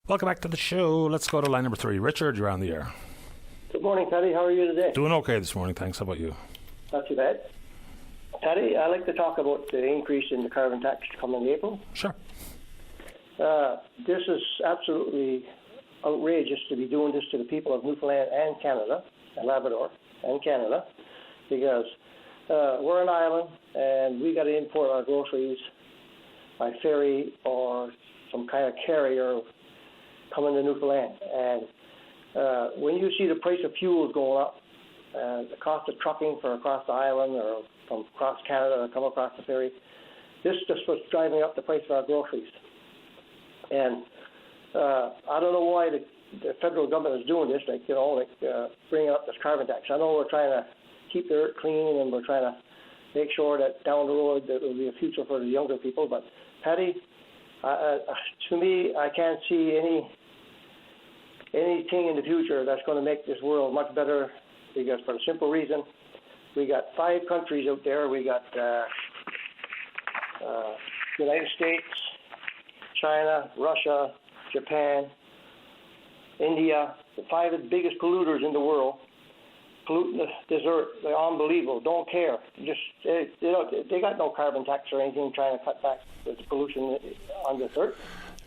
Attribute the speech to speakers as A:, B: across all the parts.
A: Welcome back to the show. Let's go to line number 3. Richard, you're on the air.
B: Good morning, Paddy. How are you today?
A: Doing okay this morning, thanks. How about you?
B: Not too bad. Paddy, I'd like to talk about the increase in the carbon tax coming in April.
A: Sure.
B: This is absolutely outrageous to be doing this to the people of Newfoundland and Canada, and Labrador and Canada, because we're an island and we got to import our groceries by ferry or some kind of carrier coming to Newfoundland. And when you see the price of fuel going up, the cost of trucking for across the island or from across Canada to come across the ferry, this just was driving up the price of our groceries. And I don't know why the federal government is doing this, bringing up this carbon tax. I know we're trying to keep the earth clean and we're trying to make sure that down the road there will be a future for the younger people. But, Paddy, to me, I can't see anything in the future that's going to make this world much better, because for the simple reason, we got 5 countries out there. We got United States, China, Russia, Japan, India, the 5 of the biggest polluters in the world, polluting this earth. They're unbelievable. Don't care. They got no carbon tax or anything trying to cut back the pollution on this earth.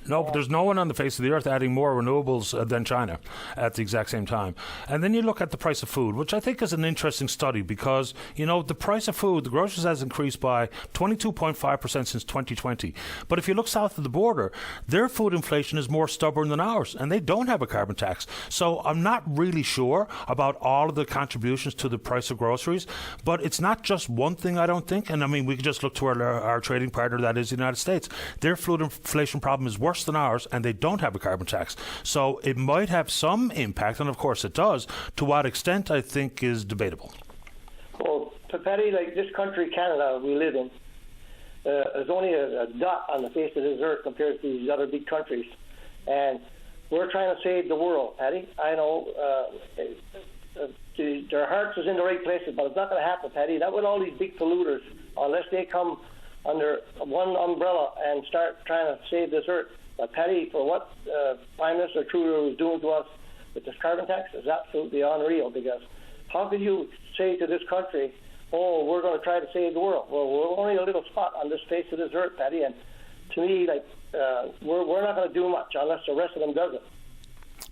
A: No, but there's no one on the face of the earth adding more renewables than China at the exact same time. And then you look at the price of food, which I think is an interesting study because, the price of food, the groceries has increased by 22.5% since 2020. But if you look south of the border, their food inflation is more stubborn than ours, and they don't have a carbon tax. So I'm not really sure about all of the contributions to the price of groceries, but it's not just one thing, I don't think. And I mean, we can just look to our trading partner, that is the United States. Their food inflation problem is worse than ours, and they don't have a carbon tax. So it might have some impact, and of course it does. To what extent, I think, is debatable.
B: Well, Paddy, like this country, Canada, we live in, is only a dot on the face of this earth compared to these other big countries. And we're trying to save the world, Paddy. I know their hearts is in the right places, but it's not going to happen, Paddy. Not with all these big polluters, unless they come under one umbrella and start trying to save this earth. But Paddy, for what Prime Minister Trudeau is doing to us with this carbon tax is absolutely unreal, because how can you say to this country, oh, we're going to try to save the world? Well, we're only a little spot on this face of this earth, Paddy, and to me, we're not going to do much unless the rest of them does it.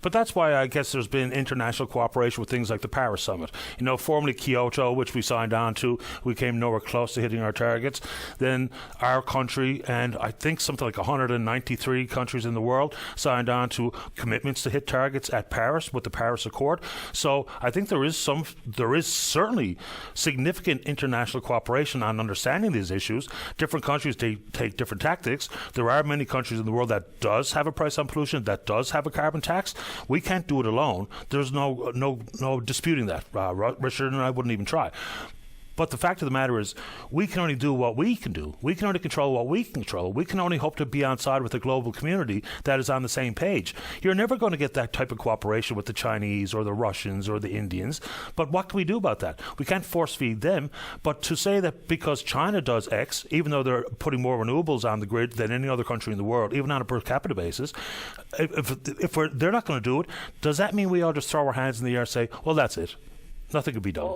A: But that's why I guess there's been international cooperation with things like the Paris Summit. Formerly Kyoto, which we signed on to, we came nowhere close to hitting our targets. Then our country, and I think something like 193 countries in the world, signed on to commitments to hit targets at Paris with the Paris Accord. So I think there is certainly significant international cooperation on understanding these issues. Different countries take different tactics. There are many countries in the world that does have a price on pollution, that does have a carbon tax. We can't do it alone. There's no disputing that. Richard and I wouldn't even try. But the fact of the matter is, we can only do what we can do. We can only control what we can control. We can only hope to be on side with a global community that is on the same page. You're never going to get that type of cooperation with the Chinese or the Russians or the Indians. But what can we do about that? We can't force feed them. But to say that because China does X, even though they're putting more renewables on the grid than any other country in the world, even on a per capita basis, if they're not going to do it, does that mean we all just throw our hands in the air and say, well, that's it? Nothing can be done.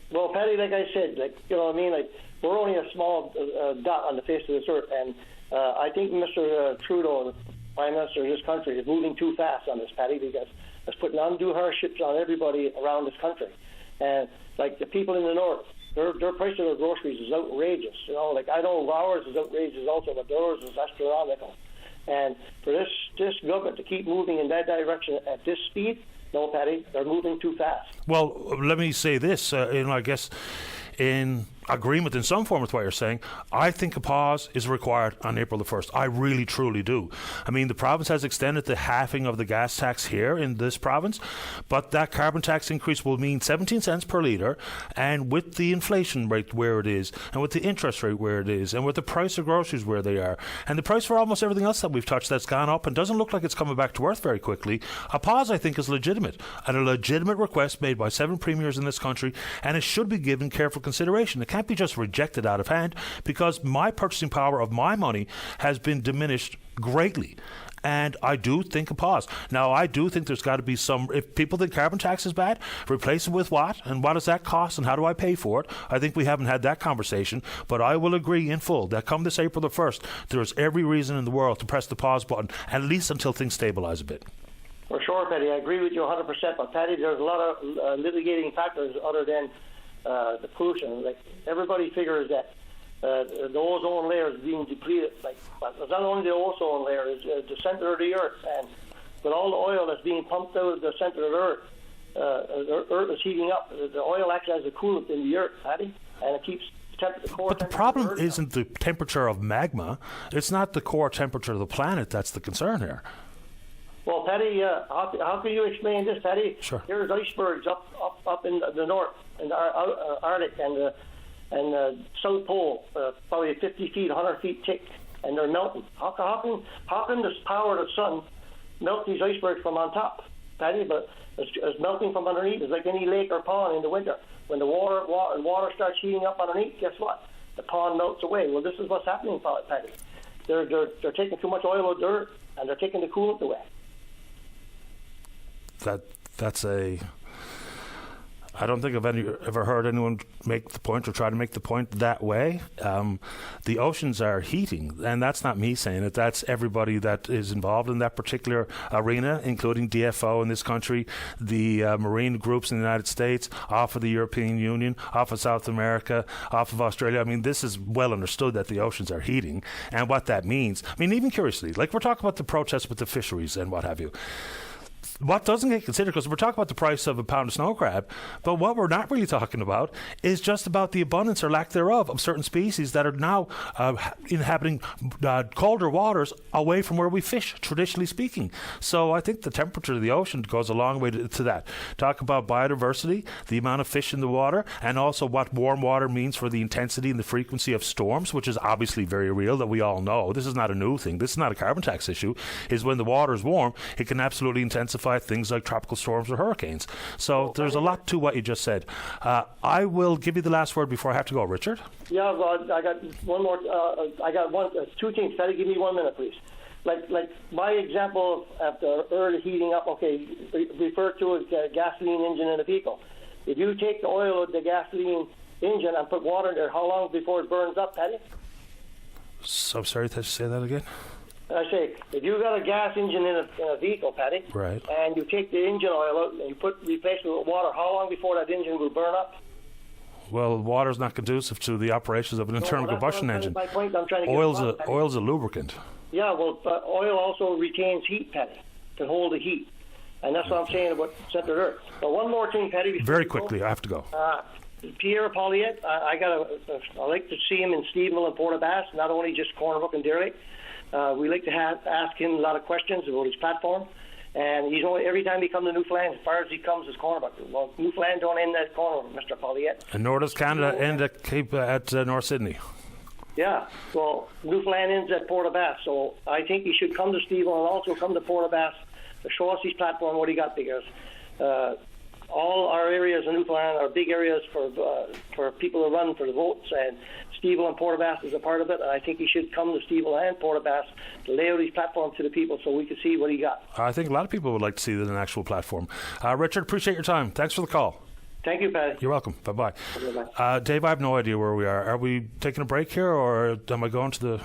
B: Well, Paddy, like I said, we're only a small dot on the face of this earth, and I think Mr. Trudeau, the Prime Minister of this country, is moving too fast on this, Paddy, because it's putting undue hardships on everybody around this country. And the people in the north, their price of their groceries is outrageous. I know ours is outrageous also, but theirs is astronomical. And for this government to keep moving in that direction at this speed, no, Paddy, they're moving too fast.
A: Well, let me say this. I guess in agreement in some form with what you're saying, I think a pause is required on April the 1st. I really, truly do. I mean, the province has extended the halving of the gas tax here in this province, but that carbon tax increase will mean 17 cents per litre, and with the inflation rate where it is, and with the interest rate where it is, and with the price of groceries where they are, and the price for almost everything else that we've touched that's gone up and doesn't look like it's coming back to earth very quickly, a pause, I think, is legitimate, and a legitimate request made by 7 premiers in this country, and it should be given careful consideration. It can't be just rejected out of hand, because my purchasing power of my money has been diminished greatly. And I do think a pause. Now, I do think there's got to be some, if people think carbon tax is bad, replace it with what? And what does that cost? And how do I pay for it? I think we haven't had that conversation. But I will agree in full that come this April the 1st, there's every reason in the world to press the pause button, at least until things stabilize a bit.
B: For sure, Paddy. I agree with you 100%. But, Paddy, there's a lot of litigating factors other than the pollution. Like, everybody figures that the ozone layer is being depleted. But it's not only the ozone layer, it's the center of the Earth. And with all the oil that's being pumped out of the center of the Earth is heating up. The oil actually has a coolant in the Earth, Paddy, and it keeps the core.
A: But the problem isn't the temperature of magma. It's not the core temperature of the planet that's the concern here.
B: Well, Paddy, how can you explain this, Paddy?
A: Sure.
B: There's icebergs up in the north, in the Arctic and the South Pole, probably 50 feet, 100 feet thick, and they're melting. How can this power of the sun melt these icebergs from on top, Paddy? But it's melting from underneath. It's like any lake or pond in the winter. When the water starts heating up underneath, guess what? The pond melts away. Well, this is what's happening, Paddy. They're taking too much oil out of the earth, and they're taking the coolant away.
A: That's a. I don't think I've ever heard anyone make the point or try to make the point that way. The oceans are heating, and that's not me saying it. That's everybody that is involved in that particular arena, including DFO in this country, the marine groups in the United States, off of the European Union, off of South America, off of Australia. I mean, this is well understood that the oceans are heating, and what that means. I mean, even curiously, like we're talking about the protests with the fisheries and what have you. What doesn't get considered, because we're talking about the price of a pound of snow crab, but what we're not really talking about is just about the abundance or lack thereof of certain species that are now inhabiting colder waters away from where we fish, traditionally speaking. So I think the temperature of the ocean goes a long way to that. Talk about biodiversity, the amount of fish in the water, and also what warm water means for the intensity and the frequency of storms, which is obviously very real, that we all know. This is not a new thing. This is not a carbon tax issue. Is when the water is warm, it can absolutely intensify things like tropical storms or hurricanes. So there's a lot to what you just said. I will give you the last word before I have to go, Richard.
B: Yeah, well, I got one more. I got two things. Try to give me 1 minute, please. Like my example of the earth heating up. Okay, refer to a gasoline engine in a vehicle. If you take the oil of the gasoline engine and put water in there, how long before it burns up, Paddy?
A: So sorry to say that again.
B: I say, if you got a gas engine in a vehicle, Paddy,
A: right,
B: and you take the engine oil out and you replace it with water, how long before that engine will burn up?
A: Well, water is not conducive to the operations of an internal combustion engine.
B: My point I'm trying to
A: oil's a lubricant.
B: Yeah, well, oil also retains heat, Paddy, can hold the heat. And that's what I'm saying about center Earth. But one more thing, Paddy.
A: Very quickly, I have to go.
B: Pierre Pauliette, I like to see him in Stephenville and Port aux Basques, not only just Corner Brook and Daly. We like to ask him a lot of questions about his platform, and he's only every time he comes to Newfoundland, as far as he comes, is Corner Brook. Well, Newfoundland don't end at Corner, Mr. Pauliette.
A: And nor does Canada end at Cape at North Sydney.
B: Yeah, well, Newfoundland ends at Port aux Basques, so I think he should come to Stephenville and also come to Port aux Basques to show us his platform, what he got, because all our areas in Newfoundland are big areas for people to run for the votes, and Steveville and Port aux Basques is a part of it, and I think he should come to Steveville and Port aux Basques to lay out his platform to the people so we can see what he got.
A: I think a lot of people would like to see that in an actual platform. Richard, appreciate your time. Thanks for the call.
B: Thank you, Paddy.
A: You're welcome. Bye-bye. Dave, I have no idea where we are. Are we taking a break here, or am I going to the...